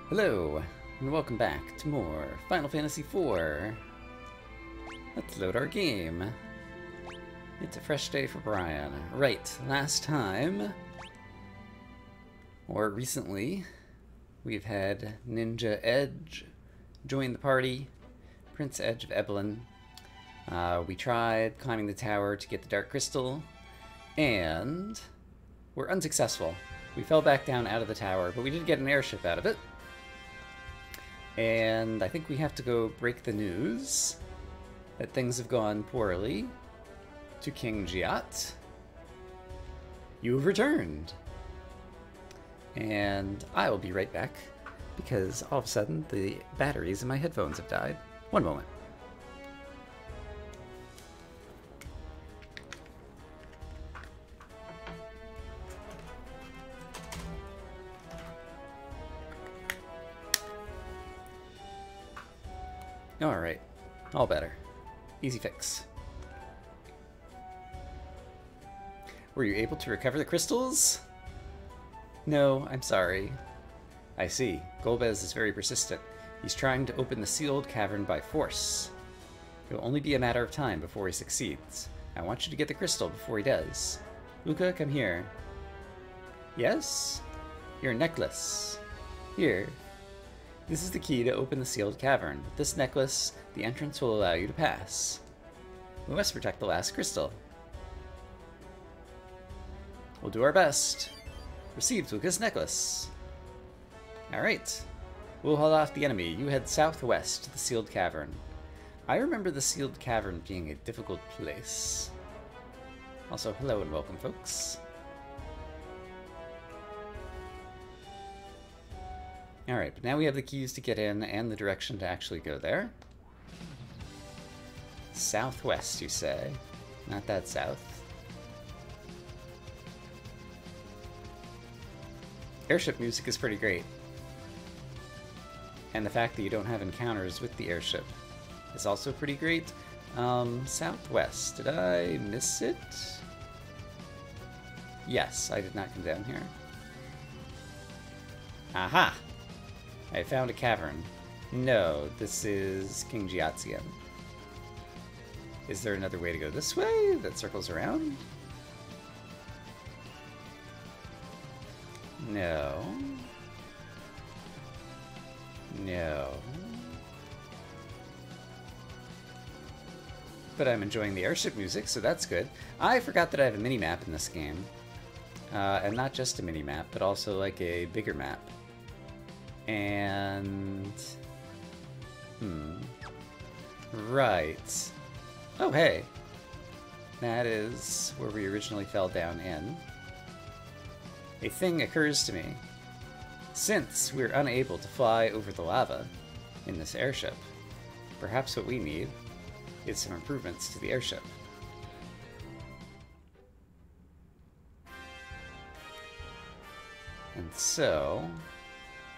Hello, and welcome back to more Final Fantasy IV. Let's load our game. It's a fresh day for Brian. Right, last time, or recently, we've had Ninja Edge join the party, Prince Edge of Evelyn. We tried climbing the tower to get the Dark Crystal, and we're unsuccessful. We fell back down out of the tower, but we did get an airship out of it. And I think we have to go break the news that things have gone poorly to King Giat. You have returned. And I will be right back because all of a sudden the batteries in my headphones have died. One moment. Alright, all better. Easy fix. Were you able to recover the crystals? No, I'm sorry. I see. Golbez is very persistent. He's trying to open the sealed cavern by force. It will only be a matter of time before he succeeds. I want you to get the crystal before he does. Uka, come here. Yes? Your necklace. Here. This is the key to open the sealed cavern. With this necklace, the entrance will allow you to pass. We must protect the last crystal. We'll do our best. Receive Luca's necklace. Alright. We'll hold off the enemy. You head southwest to the sealed cavern. I remember the sealed cavern being a difficult place. Also, hello and welcome, folks. Alright, but now we have the keys to get in and the direction to actually go there. Southwest, you say? Not that south. Airship music is pretty great. And the fact that you don't have encounters with the airship is also pretty great. Southwest. Did I miss it? Yes, I did not come down here. Aha! I found a cavern. No, this is King Giatsian. Is there another way to go this way that circles around? No. No. But I'm enjoying the airship music, so that's good. I forgot that I have a mini-map in this game. And not just a mini-map, but also like a bigger map. And... Right. Oh, hey. That is where we originally fell down in. A thing occurs to me. Since we're unable to fly over the lava in this airship, perhaps what we need is some improvements to the airship. And so...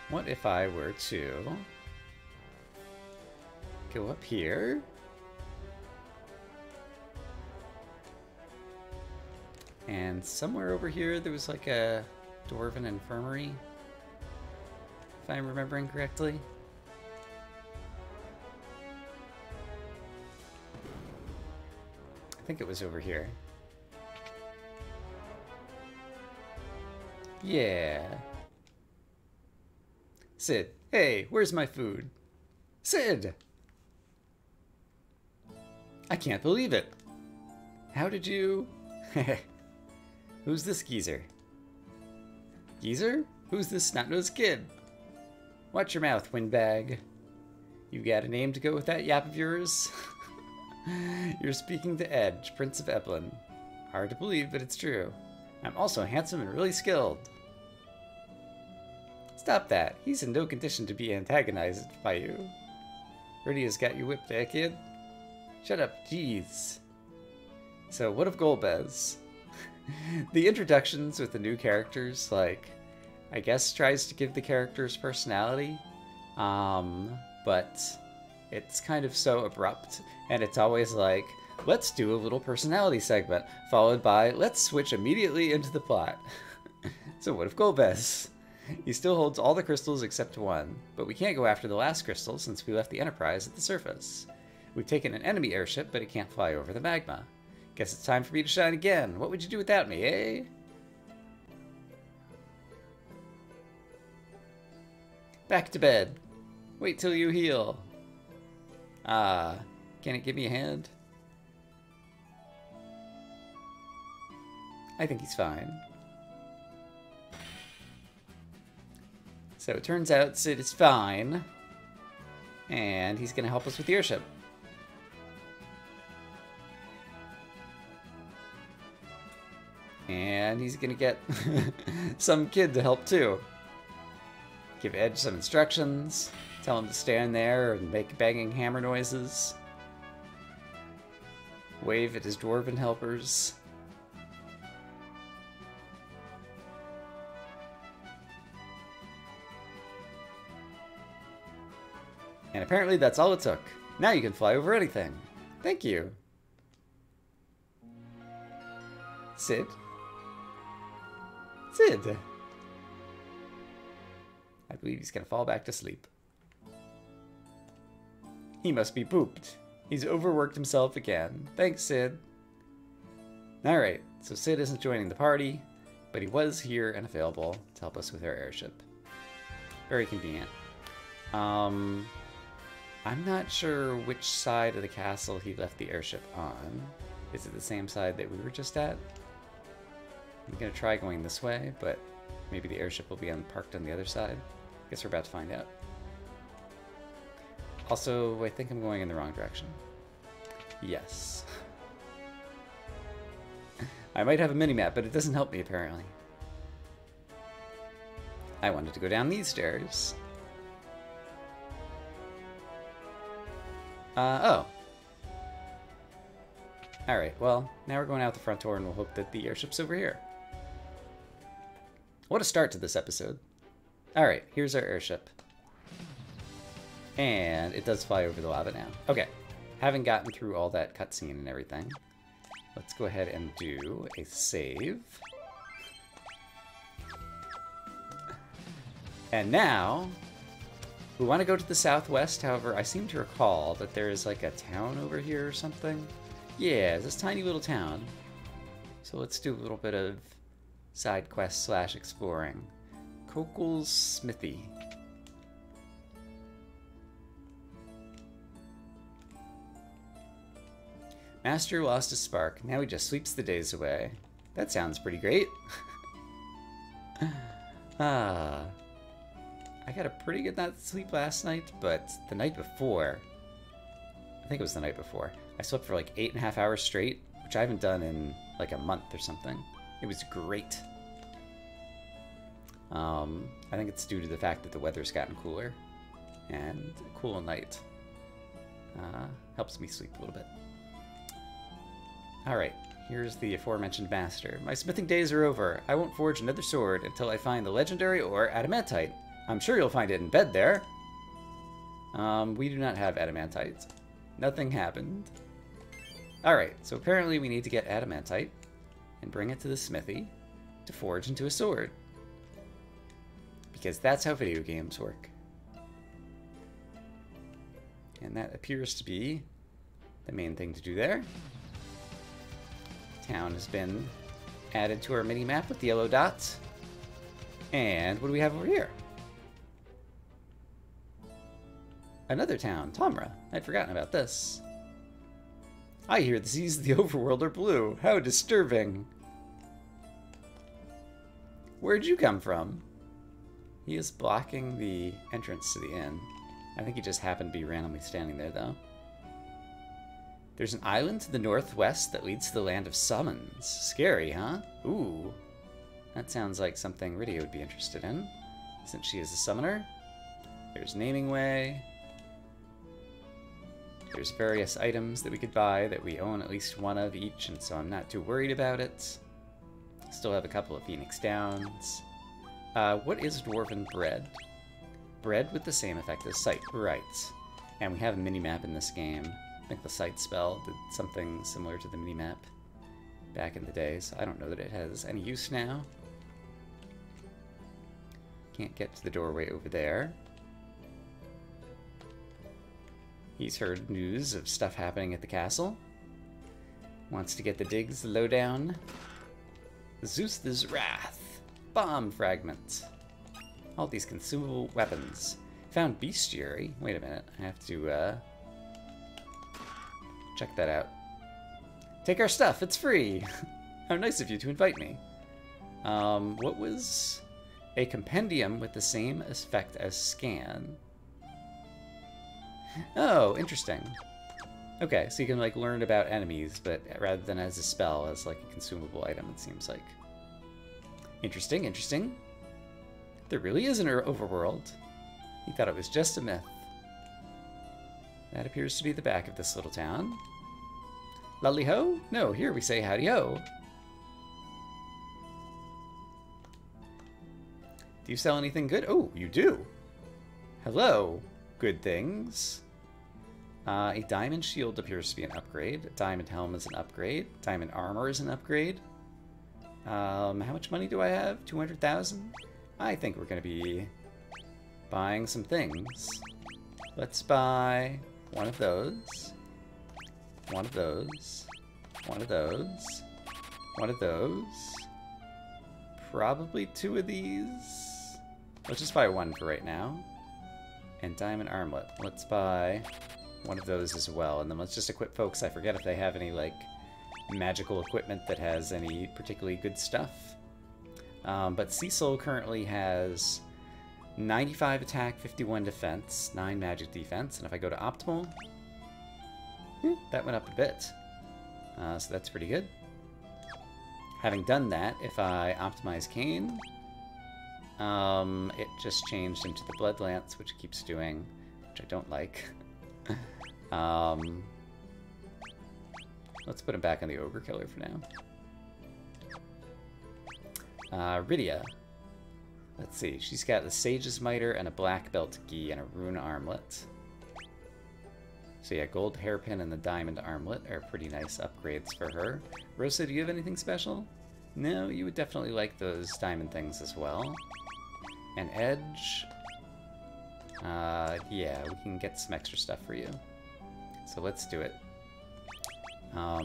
what if I were to go up here? And somewhere over here there was like a dwarven infirmary, if I'm remembering correctly. I think it was over here. Yeah. Sid, hey, where's my food? Sid! I can't believe it. How did you... Who's this geezer? Geezer? Who's this snot-nosed kid? Watch your mouth, windbag. You got a name to go with that yap of yours? You're speaking to Edge, Prince of Evelyn. Hard to believe, but it's true. I'm also handsome and really skilled. Stop that. He's in no condition to be antagonized by you. Rudy has got you whipped, eh, kid? Shut up, jeez. So, what of Golbez? The introductions with the new characters, like, I guess tries to give the characters personality, but it's kind of so abrupt, and it's always like, let's do a little personality segment, followed by, let's switch immediately into the plot. So what of Golbez? He still holds all the crystals except one, but we can't go after the last crystal since we left the Enterprise at the surface. We've taken an enemy airship, but it can't fly over the magma. Guess it's time for me to shine again. What would you do without me, eh? Back to bed. Wait till you heal. Ah, can it give me a hand? I think he's fine. So it turns out Sid is fine. And he's going to help us with the airship. And he's going to get some kid to help too. Give Edge some instructions. Tell him to stand there and make banging hammer noises. Wave at his dwarven helpers. And apparently that's all it took. Now you can fly over anything. Thank you. Sid? Sid! I believe he's gonna fall back to sleep. He must be pooped. He's overworked himself again. Thanks, Sid. Alright, so Sid isn't joining the party, but he was here and available to help us with our airship. Very convenient. I'm not sure which side of the castle he left the airship on. Is it the same side that we were just at? I'm gonna try going this way, but maybe the airship will be parked on the other side. Guess we're about to find out. Also, I think I'm going in the wrong direction. Yes. I might have a mini-map, but it doesn't help me, apparently. I wanted to go down these stairs. Oh. Alright, well, now we're going out the front door and we'll hope that the airship's over here. What a start to this episode. Alright, here's our airship. And it does fly over the lava now. Okay, having gotten through all that cutscene and everything, let's go ahead and do a save. And now, we want to go to the southwest. However, I seem to recall that there is like a town over here or something. Yeah, this tiny little town. So let's do a little bit of side quest / exploring. Kokel's Smithy. Master lost his spark. Now he just sweeps the days away. That sounds pretty great. I got a pretty good night's sleep last night, but the night before, I think it was the night before, I slept for like 8.5 hours straight, which I haven't done in like a month or something. It was great. I think it's due to the fact that the weather's gotten cooler, and a cool night helps me sleep a little bit. Alright, here's the aforementioned master. My smithing days are over. I won't forge another sword until I find the legendary ore adamantite. I'm sure you'll find it in bed there. We do not have adamantite. Nothing happened. Alright, so apparently we need to get adamantite and bring it to the smithy to forge into a sword. Because that's how video games work. And that appears to be the main thing to do there. Town has been added to our mini-map with the yellow dots. And what do we have over here? Another town, Tomra. I'd forgotten about this. I hear the seas of the overworld are blue. How disturbing. Where'd you come from? He is blocking the entrance to the inn. I think he just happened to be randomly standing there, though. There's an island to the northwest that leads to the land of summons. Scary, huh? Ooh. That sounds like something Rydia would be interested in, since she is a summoner. There's Naming Way. There's various items that we could buy that we own at least one of each, and so I'm not too worried about it. Still have a couple of Phoenix Downs. What is Dwarven Bread? Bread with the same effect as Sight. Right. And we have a mini-map in this game. I think the Sight spell did something similar to the mini-map back in the day, so I don't know that it has any use now. Can't get to the doorway over there. He's heard news of stuff happening at the castle. Wants to get the digs, the lowdown. Zeus's Wrath. Bomb fragment. All these consumable weapons. Found bestiary. Wait a minute. I have to check that out. Take our stuff. It's free. How nice of you to invite me. What was a compendium with the same effect as scan? Oh, interesting. Okay, so you can like learn about enemies, but rather than as a spell, as like a consumable item, it seems like. Interesting, interesting. There really is an overworld. He thought it was just a myth. That appears to be the back of this little town. Lully ho? No, here we say howdy ho. Do you sell anything good? Oh, you do. Hello, good things. A diamond shield appears to be an upgrade. A diamond helm is an upgrade. Diamond armor is an upgrade. How much money do I have? 200,000? I think we're going to be buying some things. Let's buy one of those. One of those. One of those. One of those. Probably two of these. Let's just buy one for right now. And diamond armlet. Let's buy one of those as well. And then let's just equip folks. I forget if they have any, like, magical equipment that has any particularly good stuff. But Cecil currently has 95 attack, 51 defense, 9 magic defense. And if I go to optimal, that went up a bit. So that's pretty good. Having done that, if I optimize Kane, it just changed into the Blood Lance, which it keeps doing, which I don't like. Let's put him back on the Ogre Killer for now. Rydia. Let's see. She's got the Sage's Miter and a Black Belt Gi and a Rune Armlet. So yeah, gold hairpin and the diamond armlet are pretty nice upgrades for her. Rosa, do you have anything special? No, you would definitely like those diamond things as well. And Edge. Yeah, we can get some extra stuff for you. So let's do it.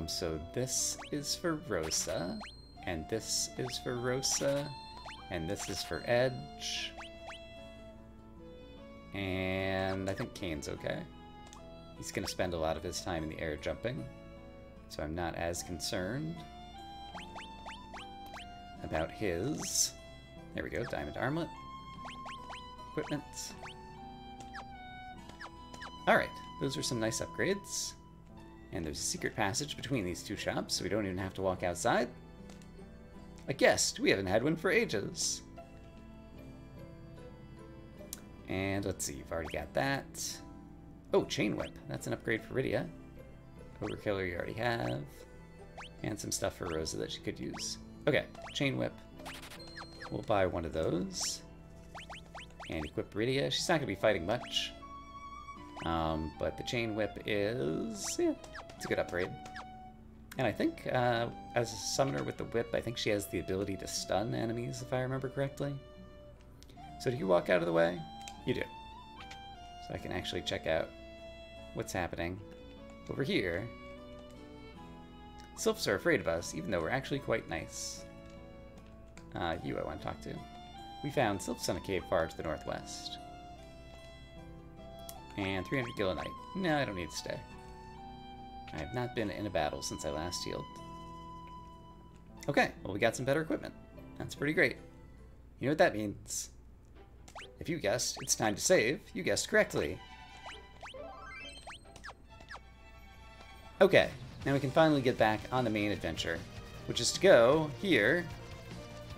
So this is for Rosa, and this is for Rosa, and this is for Edge. And I think Kane's okay. He's going to spend a lot of his time in the air jumping, so I'm not as concerned about his. There we go, diamond armlet. Equipment. Alright, those are some nice upgrades. And there's a secret passage between these two shops, so we don't even have to walk outside. A guest! We haven't had one for ages. And let's see, you've already got that. Oh, Chain Whip. That's an upgrade for Rydia. Ogre Killer you already have. And some stuff for Rosa that she could use. Okay, Chain Whip. We'll buy one of those. And equip Rydia. She's not going to be fighting much. But the Chain Whip is... yeah, it's a good upgrade. And I think, as a summoner with the whip, I think she has the ability to stun enemies, if I remember correctly. So do you walk out of the way? You do. So I can actually check out what's happening over here. Sylphs are afraid of us, even though we're actually quite nice. You I want to talk to. We found Sylphs in a cave far to the northwest. And 300 gil a night. No, I don't need to stay. I have not been in a battle since I last healed. Okay, well we got some better equipment. That's pretty great. You know what that means? If you guessed it's time to save, you guessed correctly. Okay, now we can finally get back on the main adventure, which is to go here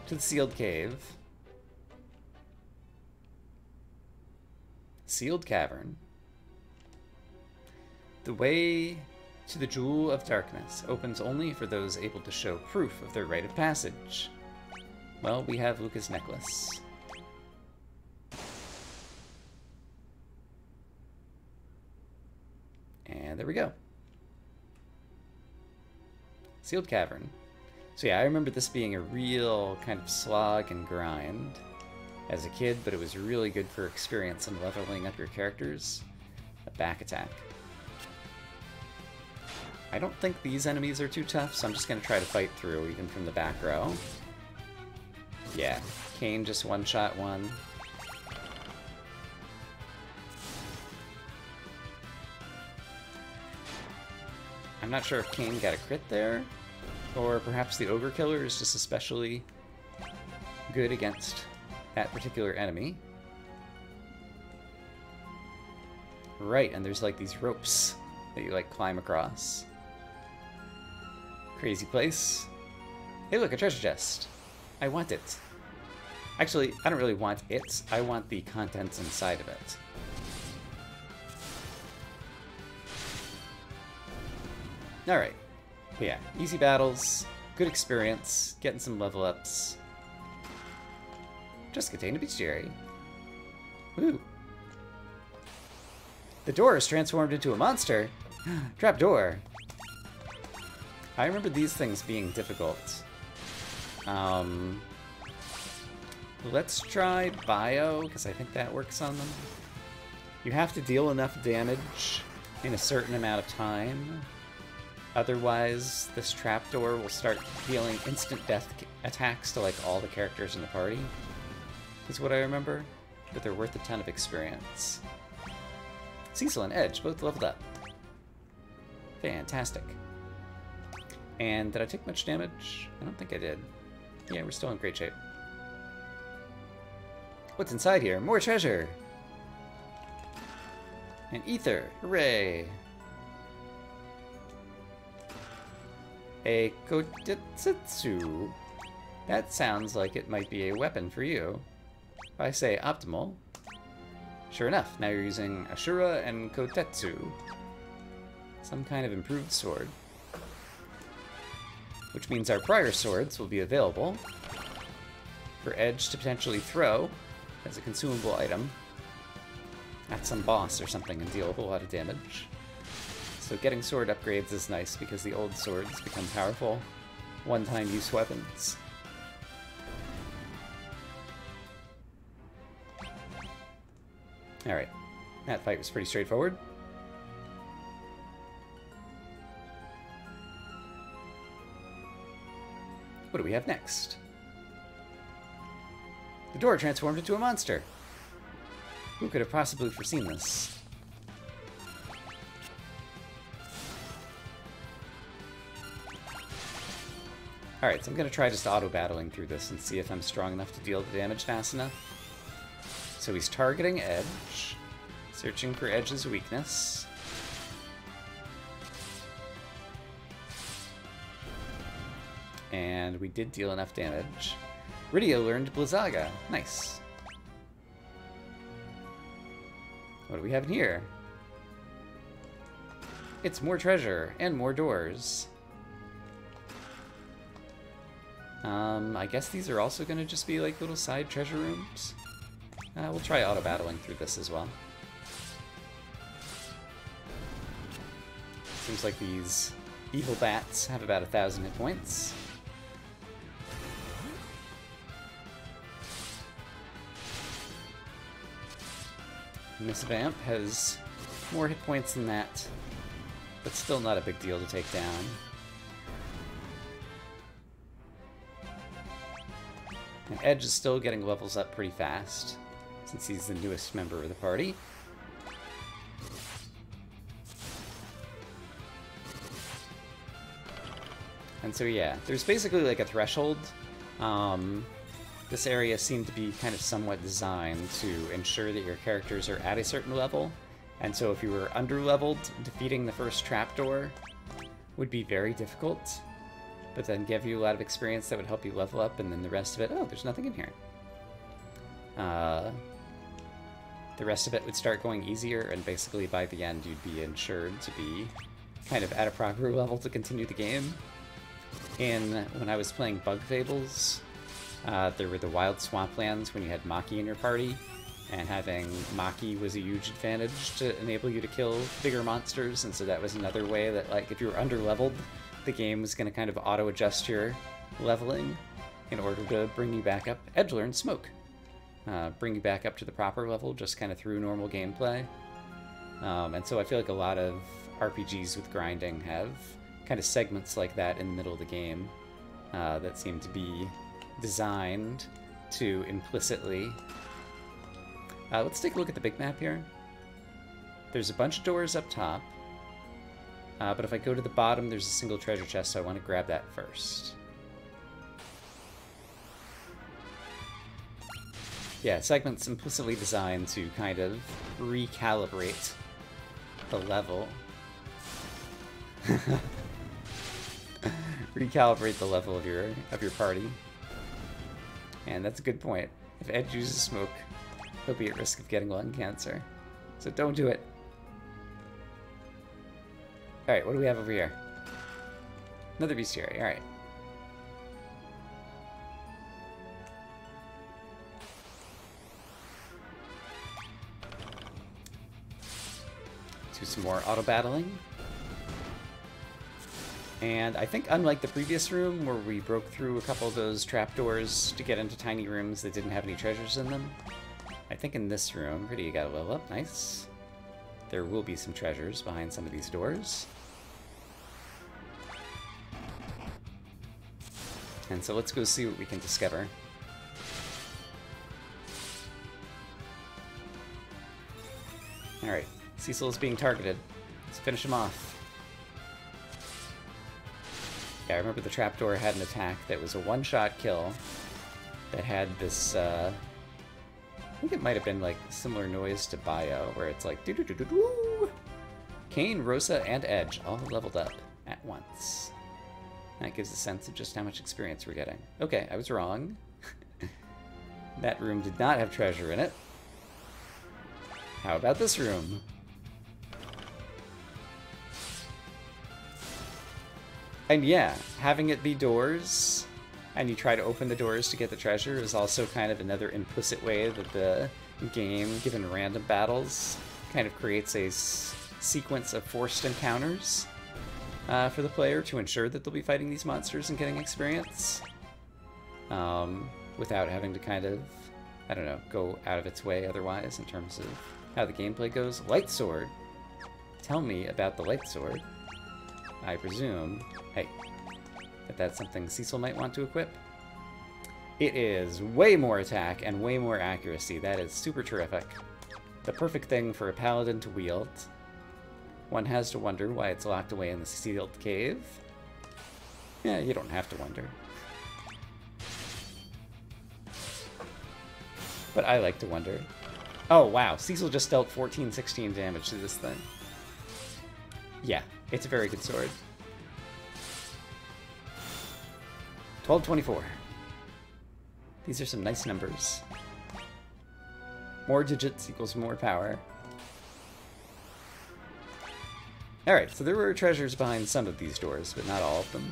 to the sealed cave. Sealed cavern. The way to the Jewel of Darkness opens only for those able to show proof of their rite of passage. Well, we have Luca's necklace. And there we go. Sealed cavern. So yeah, I remember this being a real kind of slog and grind. as a kid, but it was really good for experience and leveling up your characters. A back attack. I don't think these enemies are too tough, so I'm just going to try to fight through, even from the back row. Yeah, Kane just one-shot one. I'm not sure if Kane got a crit there, or perhaps the Ogre Killer is just especially good against that particular enemy. Right, and there's like these ropes that you like climb across. Crazy place. Hey look, a treasure chest. I want it. Actually, I don't really want it. I want the contents inside of it. Alright. Yeah, easy battles, good experience, getting some level ups. Just contain a bestiary. Woo. The door is transformed into a monster. Trap door. I remember these things being difficult. Let's try Bio, because I think that works on them. You have to deal enough damage in a certain amount of time. Otherwise, this trapdoor will start dealing instant death attacks to like all the characters in the party. Is what I remember. But they're worth a ton of experience. Cecil and Edge both leveled up. Fantastic. And did I take much damage? I don't think I did. Yeah, we're still in great shape. What's inside here? More treasure! An ether! Hooray! A kotetsu. That sounds like it might be a weapon for you. If I say optimal. Sure enough, now you're using Ashura and Kotetsu. Some kind of improved sword. Which means our prior swords will be available for Edge to potentially throw as a consumable item at some boss or something and deal a whole lot of damage. So getting sword upgrades is nice because the old swords become powerful one-time use weapons. Alright, that fight was pretty straightforward. What do we have next? The door transformed into a monster. Who could have possibly foreseen this? Alright, so I'm going to try just auto-battling through this and see if I'm strong enough to deal the damage fast enough. So he's targeting Edge, searching for Edge's weakness. And we did deal enough damage. Rydio learned Blizzaga. Nice. What do we have in here? It's more treasure and more doors. I guess these are also going to just be like little side treasure rooms. We'll try auto-battling through this as well. Seems like these evil bats have about 1,000 hit points. Miss Vamp has more hit points than that, but still not a big deal to take down. And Edge is still getting levels up pretty fast, since he's the newest member of the party. And so yeah, there's basically like a threshold. This area seemed to be kind of somewhat designed to ensure that your characters are at a certain level. And so if you were under-leveled, defeating the first trapdoor would be very difficult, but then give you a lot of experience that would help you level up, and then the rest of it, oh, there's nothing in here. The rest of it would start going easier, and basically by the end you'd be ensured to be kind of at a proper level to continue the game. And when I was playing Bug Fables, there were the Wild Swamplands when you had Maki in your party, and having Maki was a huge advantage to enable you to kill bigger monsters, and so that was another way that, like, if you were under-leveled, the game was going to kind of auto-adjust your leveling in order to bring you back up. Edge learned Smoke. bring you back up to the proper level just kind of through normal gameplay. And so I feel like a lot of RPGs with grinding have kind of segments like that in the middle of the game that seem to be designed to implicitly... let's take a look at the big map here. There's a bunch of doors up top, but if I go to the bottom, there's a single treasure chest, so I want to grab that first. Yeah, segments implicitly designed to kind of recalibrate the level. Recalibrate the level of your party. And that's a good point. If Ed uses smoke, he'll be at risk of getting lung cancer. So don't do it. Alright, what do we have over here? Another bestiary, alright. Do some more auto-battling. And I think unlike the previous room, where we broke through a couple of those trapdoors to get into tiny rooms that didn't have any treasures in them, I think in this room, pretty, you got a level up, nice. There will be some treasures behind some of these doors. And so let's go see what we can discover. Alright, Cecil is being targeted. Let's finish him off. Yeah, I remember the trapdoor had an attack that was a one-shot kill that had this, I think it might have been like similar noise to Bio, where it's like doo-doo-doo-doo-doo. Kane, Rosa, and Edge all leveled up at once. That gives a sense of just how much experience we're getting. Okay, I was wrong. That room did not have treasure in it. How about this room? And yeah, having it be doors, and you try to open the doors to get the treasure, is also kind of another implicit way that the game, given random battles, kind of creates a sequence of forced encounters for the player to ensure that they'll be fighting these monsters and getting experience. Without having to kind of, I don't know, go out of its way otherwise in terms of how the gameplay goes. Light sword. Tell me about the light sword. I presume, hey, that's something Cecil might want to equip. It is way more attack and way more accuracy. That is super terrific. The perfect thing for a paladin to wield. One has to wonder why it's locked away in the sealed cave. Yeah, you don't have to wonder. But I like to wonder. Oh, wow. Cecil just dealt 14-16 damage to this thing. Yeah, it's a very good sword. 1224. These are some nice numbers. More digits equals more power. Alright, so there were treasures behind some of these doors, but not all of them.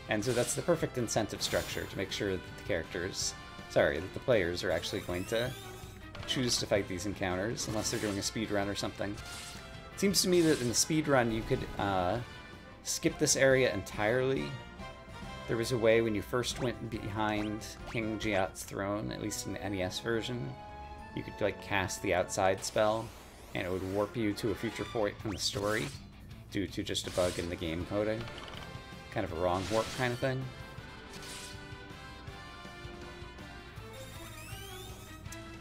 And so that's the perfect incentive structure to make sure that the characters... Sorry, that the players are actually going to choose to fight these encounters, unless they're doing a speed run or something. It seems to me that in the speed run you could skip this area entirely. There was a way when you first went behind King Giat's throne, at least in the NES version, you could like cast the outside spell, and it would warp you to a future point in the story due to just a bug in the game coding. Kind of a wrong warp kind of thing.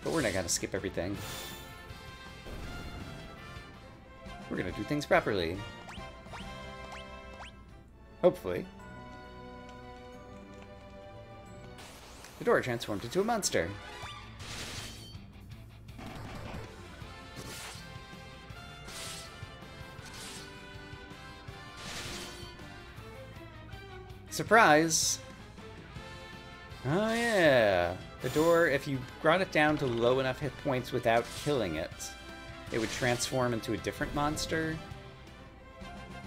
But we're not gonna skip everything. We're gonna do things properly. Hopefully. The door transformed into a monster. Surprise! Oh yeah! The door, if you brought it down to low enough hit points without killing it, it would transform into a different monster.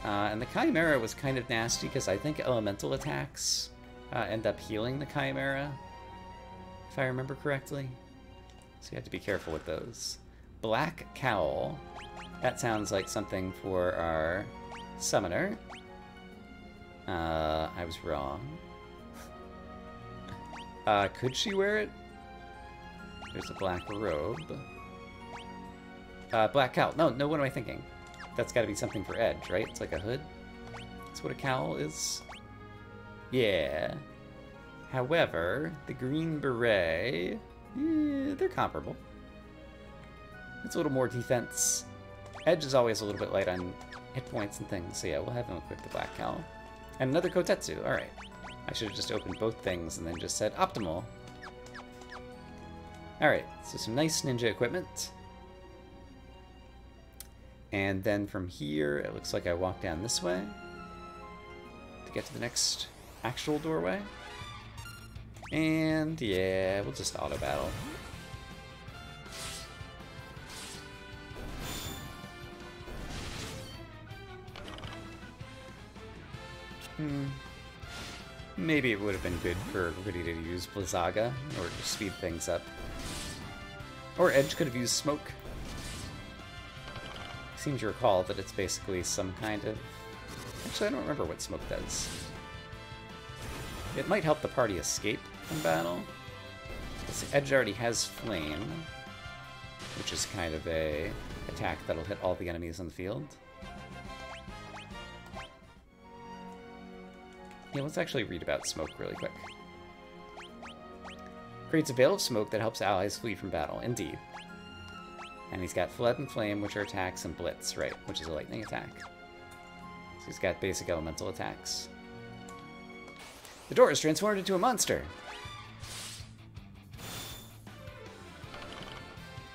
And the Chimera was kind of nasty because I think elemental attacks end up healing the Chimera, if I remember correctly. So you have to be careful with those. Black Cowl. That sounds like something for our summoner. I was wrong. Could she wear it? There's a black robe. Black cowl. No, what am I thinking? That's gotta be something for Edge, right? It's like a hood? That's what a cowl is? Yeah. However, the green beret... they're comparable. It's a little more defense. Edge is always a little bit light on hit points and things, so yeah, we'll have him equip the black cowl. And another Kotetsu, alright. I should have just opened both things and then just said optimal. Alright, so some nice ninja equipment. And then from here, it looks like I walk down this way to get to the next actual doorway. And yeah, we'll just auto battle. Maybe it would have been good for everybody to use Blizzaga in order to speed things up. Or Edge could have used Smoke. I seem to recall that it's basically some kind of... Actually, I don't remember what Smoke does. It might help the party escape from battle. Because Edge already has Flame, which is kind of a attack that'll hit all the enemies on the field. Yeah, let's actually read about Smoke really quick. Creates a veil of smoke that helps allies flee from battle. Indeed. And he's got Flood and Flame, which are attacks, and Blitz, right, which is a lightning attack. So he's got basic elemental attacks. The door is transformed into a monster!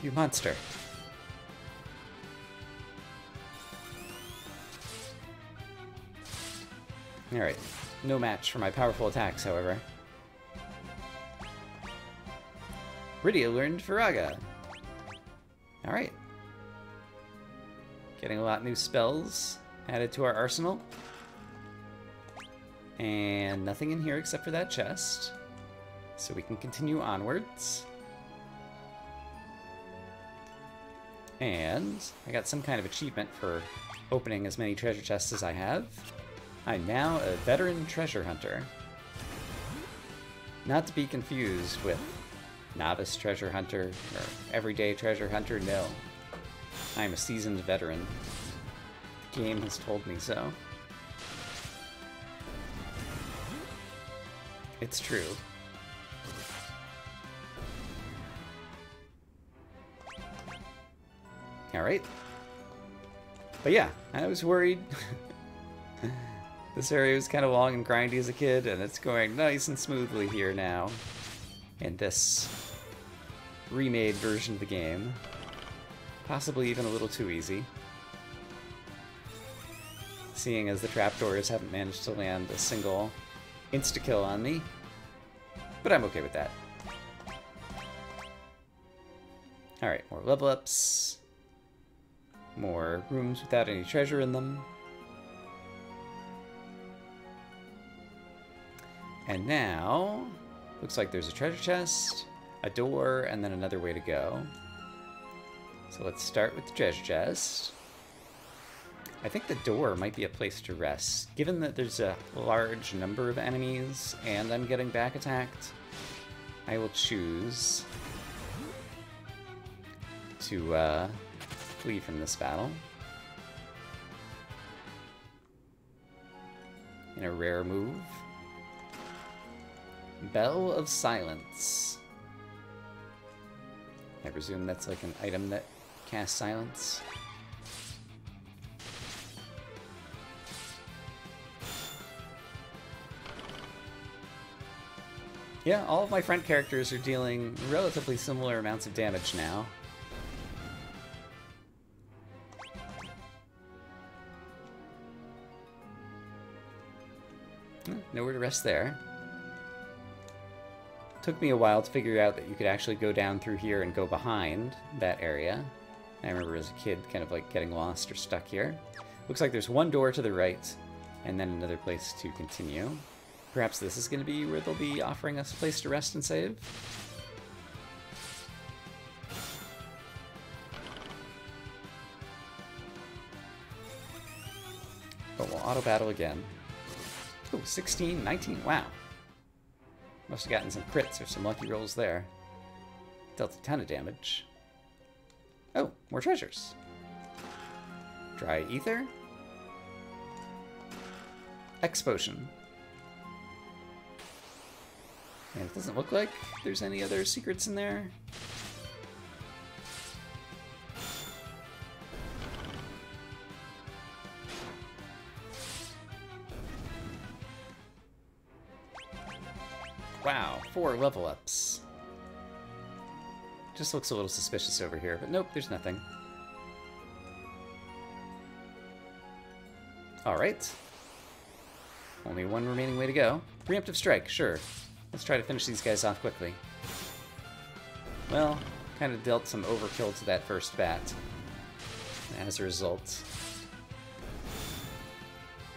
You monster. Alright. No match for my powerful attacks, however. Rydia learned Firaga. Alright. Getting a lot of new spells added to our arsenal. And nothing in here except for that chest. So we can continue onwards. And I got some kind of achievement for opening as many treasure chests as I have. I'm now a veteran treasure hunter. Not to be confused with novice treasure hunter or everyday treasure hunter, no. I'm a seasoned veteran. The game has told me so. It's true. Alright. But yeah, I was worried. This area was kind of long and grindy as a kid, and it's going nice and smoothly here now. In this remade version of the game. Possibly even a little too easy. Seeing as the trapdoors haven't managed to land a single insta-kill on me. But I'm okay with that. Alright, more level ups. More rooms without any treasure in them. And now, looks like there's a treasure chest, a door, and then another way to go. So let's start with the treasure chest. I think the door might be a place to rest. Given that there's a large number of enemies and I'm getting back attacked, I will choose to flee from this battle. In a rare move. Bell of Silence. I presume that's like an item that casts silence. Yeah, all of my front characters are dealing relatively similar amounts of damage now. Nowhere to rest there. Took me a while to figure out that you could actually go down through here and go behind that area. I remember as a kid kind of like getting lost or stuck here. Looks like there's one door to the right and then another place to continue. Perhaps this is going to be where they'll be offering us a place to rest and save. But we'll auto battle again. Ooh, 16, 19, wow. Must have gotten some crits or some lucky rolls there. Dealt a ton of damage. Oh, more treasures. Dry ether. X potion. And it doesn't look like there's any other secrets in there. Wow, 4 level ups. Just looks a little suspicious over here, but nope, there's nothing. Alright. Only one remaining way to go. Preemptive strike, sure. Let's try to finish these guys off quickly. Well, kind of dealt some overkill to that first bat. As a result,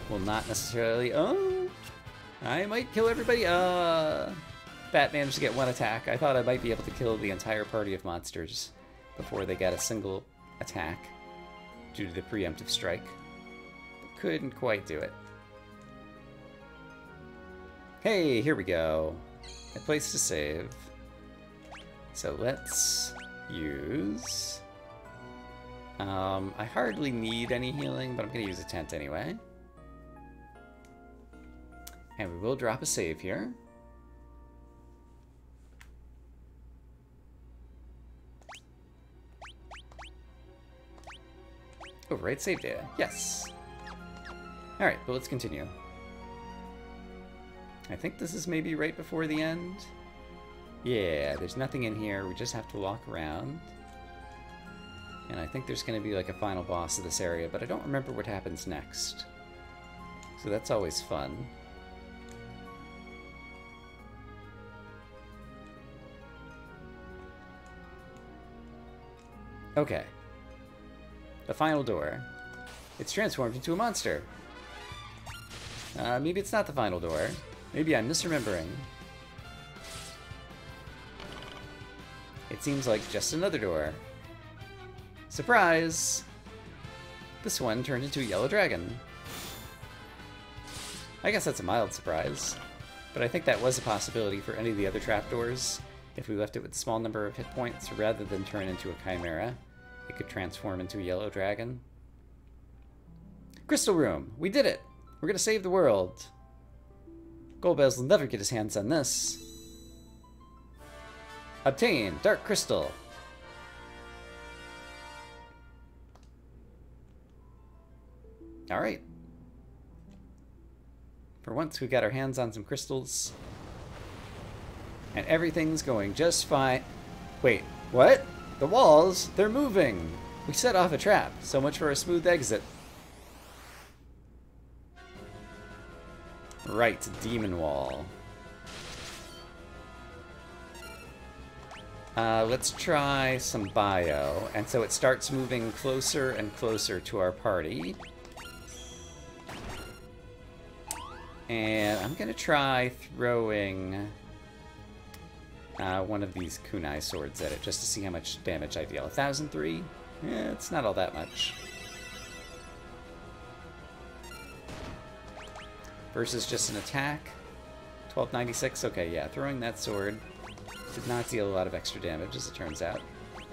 will not necessarily... Oh! I might kill everybody. Bat managed to get 1 attack. I thought I might be able to kill the entire party of monsters before they got a single attack due to the preemptive strike. But couldn't quite do it. Hey, here we go. A place to save. So let's use... I hardly need any healing, but I'm going to use a tent anyway. And we will drop a save here. Overwrite save data. Yes. Alright, but let's continue. I think this is maybe right before the end. Yeah, there's nothing in here. We just have to walk around. And I think there's going to be like a final boss of this area, but I don't remember what happens next. So that's always fun. Okay. The final door. It's transformed into a monster. Maybe it's not the final door. Maybe I'm misremembering. It seems like just another door. Surprise! This one turned into a yellow dragon. I guess that's a mild surprise. But I think that was a possibility for any of the other trapdoors. If we left it with a small number of hit points, rather than turn into a chimera, it could transform into a yellow dragon. Crystal Room! We did it! We're gonna save the world! Golbez will never get his hands on this. Obtain Dark Crystal! Alright. For once, we got our hands on some crystals. And everything's going just fine. Wait, what? The walls, they're moving! We set off a trap. So much for a smooth exit. Right, Demon Wall. Let's try some bio. And so it starts moving closer and closer to our party. And I'm gonna try throwing one of these kunai swords at it just to see how much damage I deal. 1,003? Yeah, it's not all that much. Versus just an attack. 1296, okay, yeah, throwing that sword did not deal a lot of extra damage, as it turns out.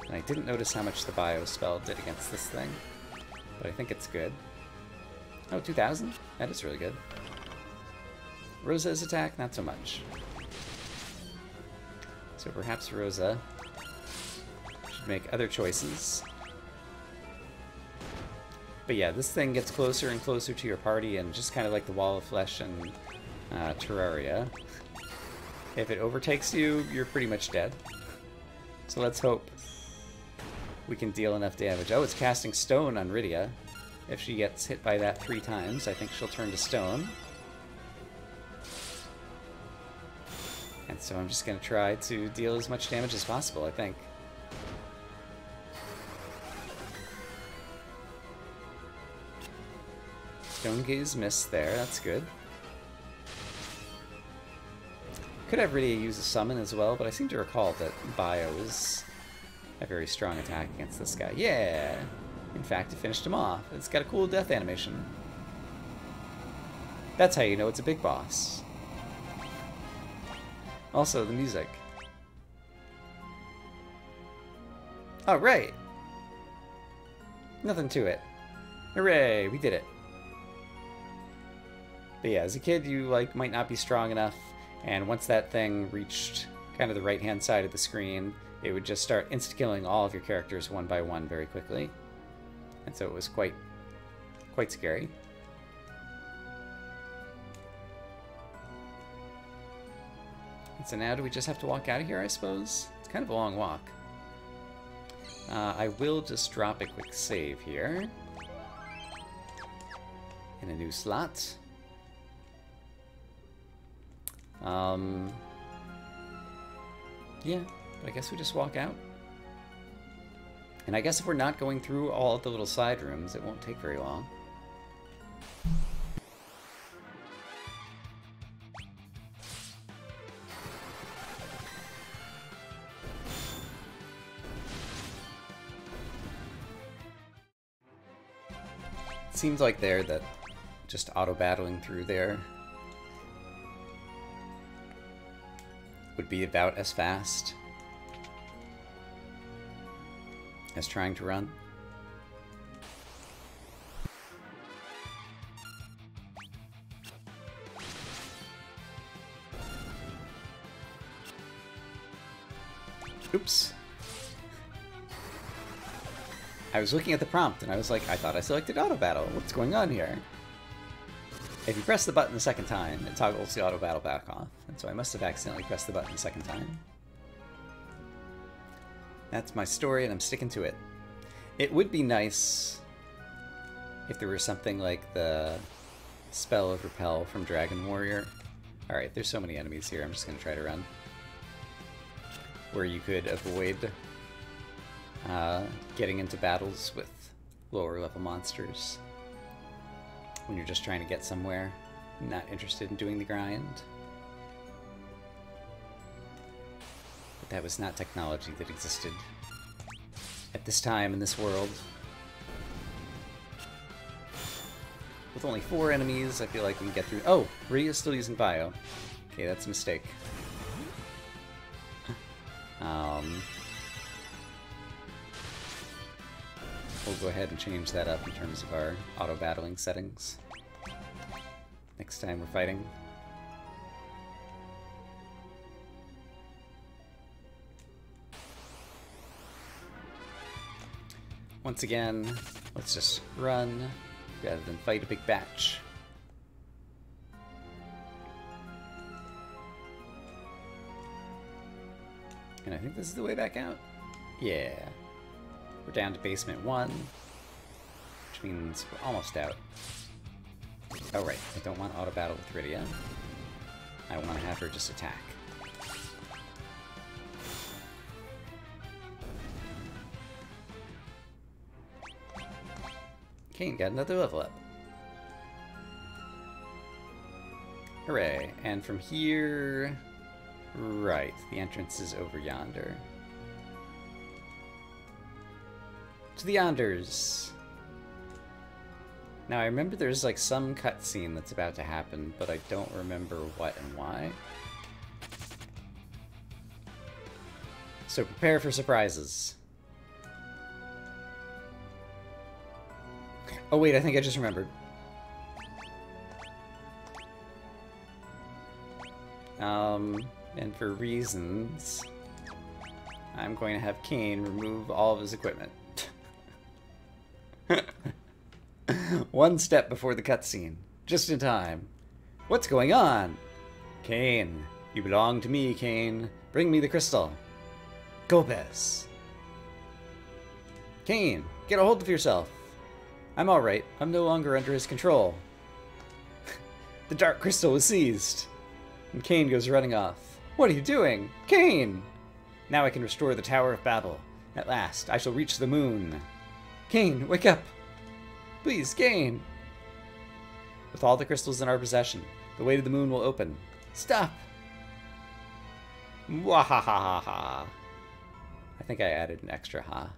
And I didn't notice how much the bio spell did against this thing. But I think it's good. Oh, 2,000? That is really good. Rosa's attack, not so much. So perhaps Rosa should make other choices. But yeah, this thing gets closer and closer to your party, and just kind of like the Wall of Flesh and Terraria. If it overtakes you, you're pretty much dead. So let's hope we can deal enough damage. Oh, it's casting Stone on Rydia. If she gets hit by that 3 times, I think she'll turn to stone. And so I'm just going to try to deal as much damage as possible, I think. Stone Gaze missed there, that's good. Could have Rydia use a summon as well, but I seem to recall that Bio is a very strong attack against this guy. Yeah! In fact, it finished him off. It's got a cool death animation. That's how you know it's a big boss. Also, the music. Oh, right. Nothing to it. Hooray, we did it. But yeah, as a kid, you like might not be strong enough, and once that thing reached kind of the right-hand side of the screen, it would just start insta-killing all of your characters one by one very quickly. And so it was quite scary. And so now do we just have to walk out of here, I suppose? It's kind of a long walk. I will just drop a quick save here. In a new slot. Yeah, but I guess we just walk out. And I guess if we're not going through all of the little side rooms, it won't take very long. It seems like there that just auto-battling through there would be about as fast as trying to run. Oops. I was looking at the prompt and I was like, I thought I selected auto battle. What's going on here? If you press the button the second time, it toggles the auto battle back off. And so I must have accidentally pressed the button the second time. That's my story and I'm sticking to it. It would be nice if there were something like the spell of repel from Dragon Warrior. Alright, there's so many enemies here, I'm just going to try to run. Where you could avoid getting into battles with lower level monsters when you're just trying to get somewhere, not interested in doing the grind. But that was not technology that existed at this time in this world. With only 4 enemies, I feel like we can get through. Oh, Rhea's still using bio. Okay, that's a mistake. We'll go ahead and change that up in terms of our auto-battling settings next time we're fighting. Once again, let's just run rather than fight a big batch. And I think this is the way back out. Yeah. We're down to basement 1, which means we're almost out. Oh right, I don't want auto battle with Rydia. I want to have her just attack. Okay, got another level up. Hooray. And from here... Right, the entrance is over yonder. To the yonders! Now I remember there's like some cutscene that's about to happen, but I don't remember what and why. So prepare for surprises. Oh wait, I think I just remembered. And for reasons, I'm going to have Kain remove all of his equipment. One step before the cutscene, just in time. What's going on? Kain, you belong to me, Kain. Bring me the crystal. Gobez. Kain, get a hold of yourself. I'm alright. I'm no longer under his control. The dark crystal was seized. And Kain goes running off. What are you doing? Kain! Now I can restore the Tower of Babel. At last, I shall reach the moon. Kain, wake up! Please, Kain! With all the crystals in our possession, the way to the moon will open. Stop! Mwahahaha! I think I added an extra ha.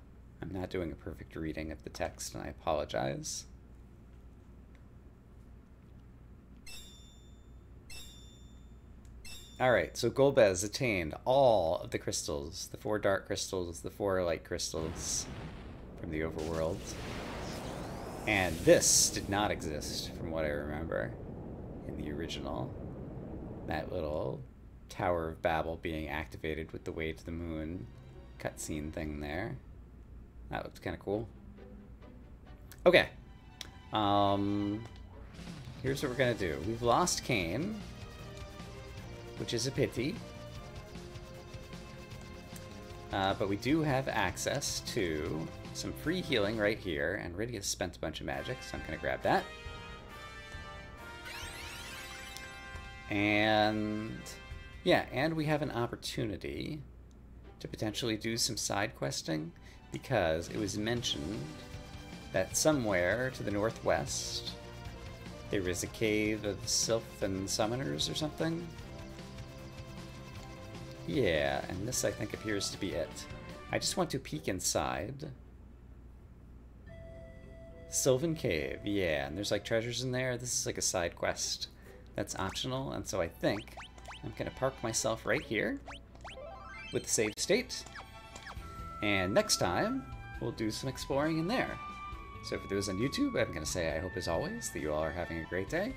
I'm not doing a perfect reading of the text, and I apologize. Alright, so Golbez attained all of the crystals. The 4 dark crystals, the 4 light crystals from the overworld. And this did not exist, from what I remember, in the original. That little Tower of Babel being activated with the way to the moon cutscene thing there. That looked kind of cool. Okay. Here's what we're gonna do. We've lost Cain, which is a pity. But we do have access to some free healing right here, and Rydia's spent a bunch of magic, so I'm gonna grab that. And yeah, and we have an opportunity to potentially do some side questing, because it was mentioned that somewhere to the northwest there is a cave of Sylphan summoners or something. Yeah, and this I think appears to be it. I just want to peek inside. Sylvan Cave, yeah, and there's like treasures in there. This is like a side quest that's optional, and so I think I'm gonna park myself right here with the save state. And next time, we'll do some exploring in there. So for those on YouTube, I'm gonna say I hope as always that you all are having a great day.